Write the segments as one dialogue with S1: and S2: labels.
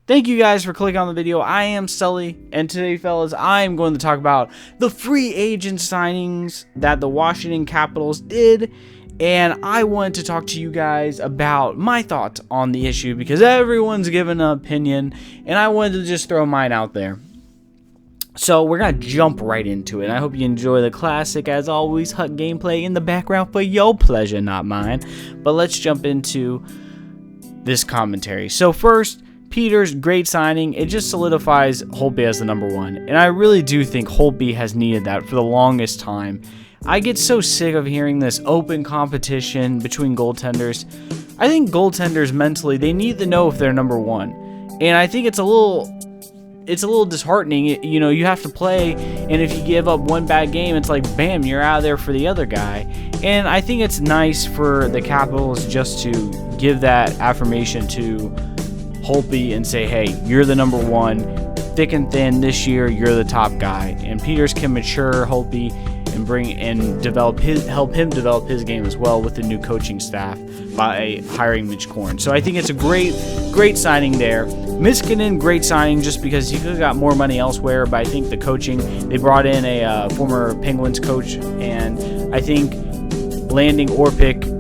S1: Thank you guys for clicking on the video. I am Sully, and today, fellas, I am going to talk about the free agent signings that the Washington Capitals did, and I wanted to talk to you guys about my thoughts on the issue because everyone's given an opinion, and I wanted to just throw mine out there. So we're going to jump right into it. I hope you enjoy the classic, as always, Hut gameplay in the background for your pleasure, not mine. But let's jump into this commentary. So first, Peter's great signing. It just solidifies Holtby as the number one. And I really do think Holtby has needed that for the longest time. I get so sick of hearing this open competition between goaltenders. I think goaltenders mentally, they need to know if they're number one. And I think it's a little disheartening. You know, you have to play, and if you give up one bad game, it's like, bam, you're out of there for the other guy. And I think it's nice for the Capitals just to give that affirmation to Holtby and say, hey, you're the number one, thick and thin this year, you're the top guy. And Peters can mature Holtby and help him develop his game as well with the new coaching staff by hiring Mitch Korn. So I think it's a great signing there. Miskinen, great signing just because he could have got more money elsewhere, but I think the coaching, they brought in a former Penguins coach, and I think landing Orpik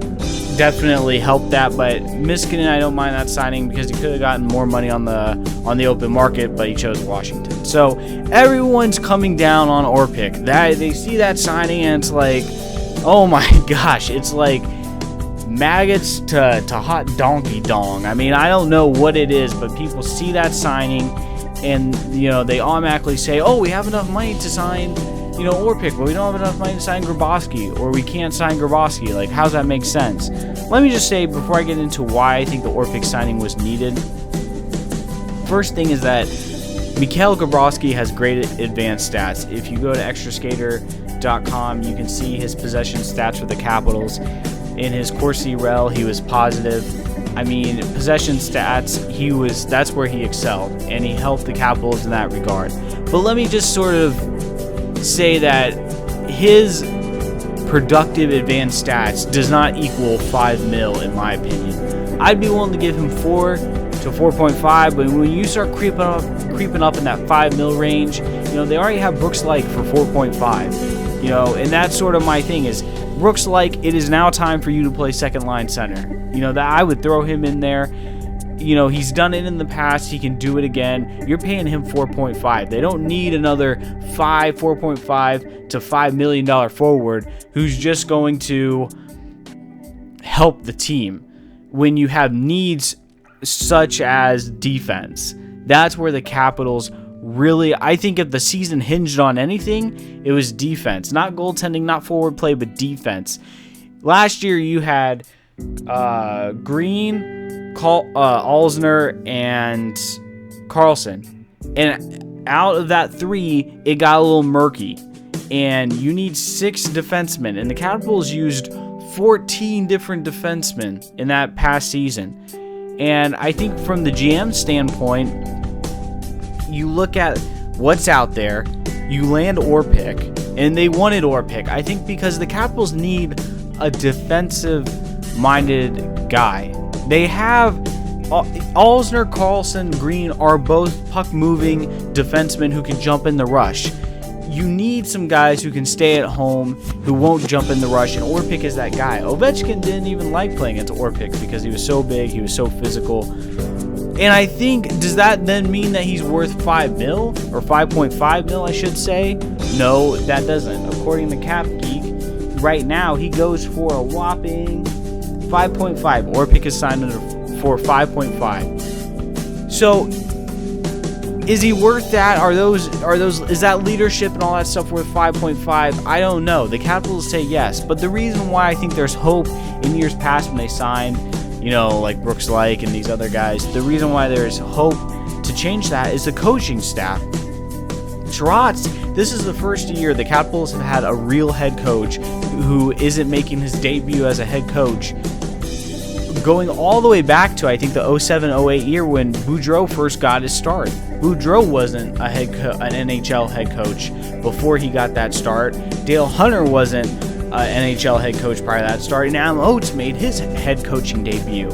S1: definitely helped that. But Miskinen, I don't mind that signing because he could have gotten more money on the open market, but he chose Washington. So everyone's coming down on Orpik. That they see that signing and it's like, oh my gosh, it's like maggots to hot donkey dong. I mean, I don't know what it is, but people see that signing and, you know, they automatically say, oh, we have enough money to sign, you know, Orpik, but we don't have enough money to sign Grabowski, or we can't sign Grabowski. Like, how does that make sense? Let me just say, before I get into why I think the Orpik signing was needed, first thing is that Mikhail Grabowski has great advanced stats. If you go to extraskater.com, you can see his possession stats for the Capitals. In his Corsi rel, he was positive. I mean, possession stats, that's where he excelled, and he helped the Capitals in that regard. But let me just sort of say that his productive advanced stats does not equal 5 mil in my opinion. I'd be willing to give him 4 to 4.5, but when you start creeping up in that 5 mil range, you know, they already have Brooks Like for 4.5. You know, and that's sort of my thing is, Brooks Like, it is now time for you to play second line center. You know, that I would throw him in there. You know, he's done it in the past. He can do it again. You're paying him 4.5. They don't need another 4.5 to $5 million forward who's just going to help the team when you have needs such as defense. That's where the Capitals really, I think if the season hinged on anything, it was defense. Not goaltending, not forward play, but defense. Last year you had Green, Alzner, and Carlson. And out of that three, it got a little murky. And you need 6 defensemen. And the Capitals used 14 different defensemen in that past season. And I think from the GM standpoint, you look at what's out there, you land Orpik, and they wanted Orpik, I think, because the Capitals need a defensive-minded guy. They have Alzner, Carlson, Green are both puck-moving defensemen who can jump in the rush. You need some guys who can stay at home, who won't jump in the rush, and Orpik is that guy. Ovechkin didn't even like playing against Orpik because he was so big, he was so physical. And I think, does that then mean that he's worth 5 mil? Or 5.5 mil, I should say? No, that doesn't. According to Cap Geek, right now he goes for a whopping 5.5. Orpik is signed for 5.5. So, is he worth that? Is that leadership and all that stuff worth 5.5? I don't know. The Capitals say yes. But the reason why I think there's hope in years past when they signed, you know, like Brooks Like and these other guys, the reason why there's hope to change that is the coaching staff. Trotz, this is the first year the Capitals have had a real head coach who isn't making his debut as a head coach. Going all the way back to, I think, the 07-08 year when Boudreau first got his start. Boudreau wasn't an NHL head coach before he got that start. Dale Hunter wasn't NHL head coach prior to that start, and Adam Oates made his head coaching debut.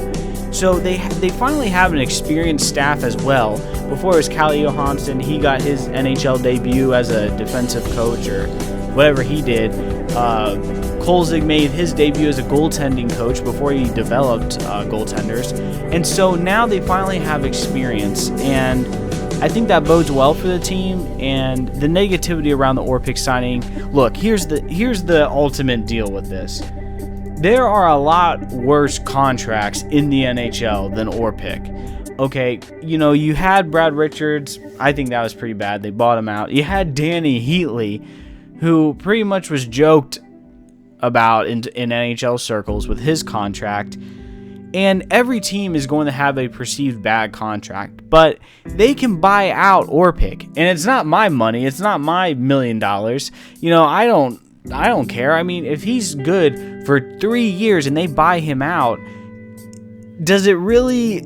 S1: So they finally have an experienced staff as well. Before it was Calle Johansson, he got his NHL debut as a defensive coach or whatever he did. Kolzig made his debut as a goaltending coach before he developed goaltenders. And so now they finally have experience, and I think that bodes well for the team. And the negativity around the Orpik signing, look, here's the ultimate deal with this. There are a lot worse contracts in the NHL than Orpik. Okay, you had Brad Richards. I think that was pretty bad. They bought him out. You had Danny Heatley, who pretty much was joked about in NHL circles with his contract. And every team is going to have a perceived bad contract, but they can buy out Orpik, and it's not my money. It's not my $1 million. I don't care. I mean, if he's good for 3 years and they buy him out, does it really?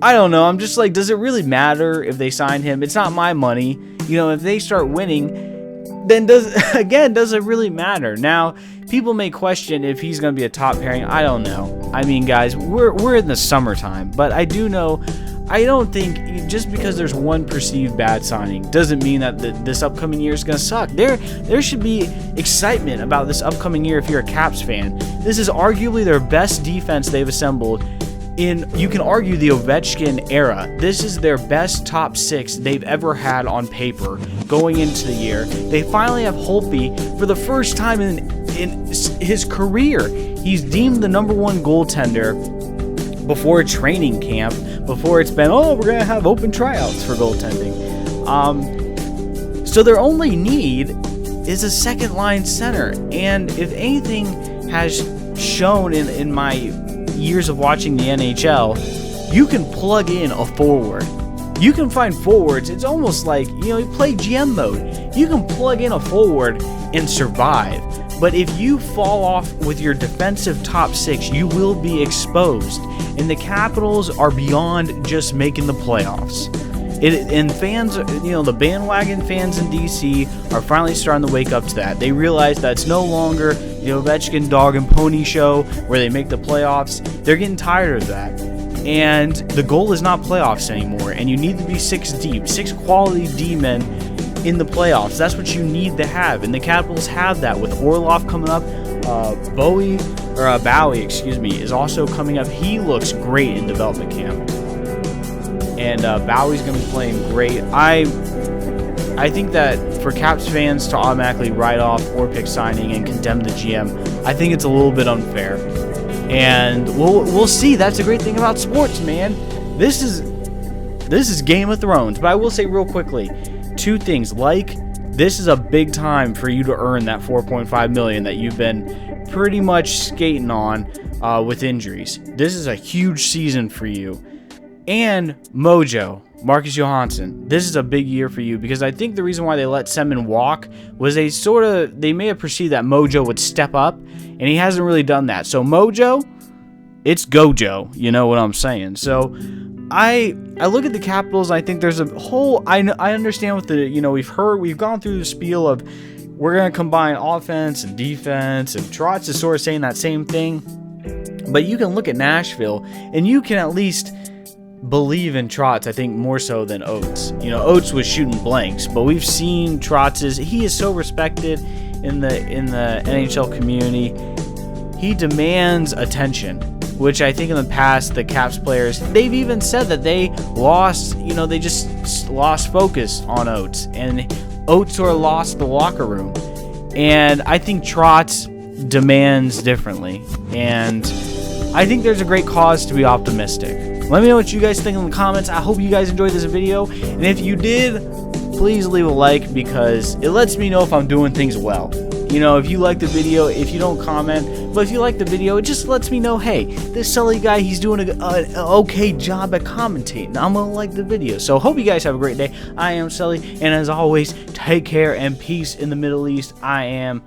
S1: I don't know. I'm just like, does it really matter if they sign him? It's not my money. If they start winning, then does it really matter? Now, people may question if he's going to be a top pairing. I don't know. I mean, guys, we're in the summertime, but I do know, I don't think just because there's one perceived bad signing doesn't mean that this upcoming year is going to suck. There should be excitement about this upcoming year if you're a Caps fan. This is arguably their best defense they've assembled in, you can argue, the Ovechkin era. This is their best top six they've ever had on paper going into the year. They finally have Holtby for the first time in his career. He's deemed the #1 goaltender before training camp, before it's been, we're going to have open tryouts for goaltending. So their only need is a second line center. And if anything has shown in my years of watching the NHL, you can plug in a forward. You can find forwards. It's almost like, you play GM mode. You can plug in a forward and survive. But if you fall off with your defensive top six, you will be exposed. And the Capitals are beyond just making the playoffs. And fans, the bandwagon fans in DC are finally starting to wake up to that. They realize that it's no longer the Ovechkin dog and pony show where they make the playoffs. They're getting tired of that. And the goal is not playoffs anymore. And you need to be 6 deep, 6 quality D-men in the playoffs. That's what you need to have. And the Capitals have that with Orlov coming up. Bowie, is also coming up. He looks great in development camp. And Bowie's going to be playing great. I think that for Caps fans to automatically write off Orpik signing and condemn the GM, I think it's a little bit unfair. And we'll see. That's the great thing about sports, man. This is Game of Thrones. But I will say real quickly, 2 things. This is a big time for you to earn that $4.5 million that you've been pretty much skating on with injuries. This is a huge season for you. And Mojo, Marcus Johansson, this is a big year for you, because I think the reason why they let Semin walk was they may have perceived that Mojo would step up, and he hasn't really done that. So Mojo, it's Gojo, you know what I'm saying? So I look at the Capitals, I think there's a whole, I understand with the, we've gone through the spiel of we're going to combine offense and defense, and Trotz is sort of saying that same thing. But you can look at Nashville, and you can at least believe in Trotz, I think, more so than Oates. Oates was shooting blanks, but we've seen Trotz's, he is so respected in the NHL community. He demands attention, which I think in the past the Caps players, they've even said that they lost, they just lost focus on Oates, and Oates sort of lost the locker room. And I think Trotz demands differently, and I think there's a great cause to be optimistic. Let me know what you guys think in the comments. I hope you guys enjoyed this video, and if you did, please leave a like, because it lets me know if I'm doing things well. If you like the video, if you don't comment, but if you like the video, it just lets me know, hey, this Sully guy, he's doing an okay job at commentating. I'm gonna like the video. So hope you guys have a great day. I am Sully, and as always, take care and peace in the Middle East. I am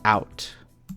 S1: out.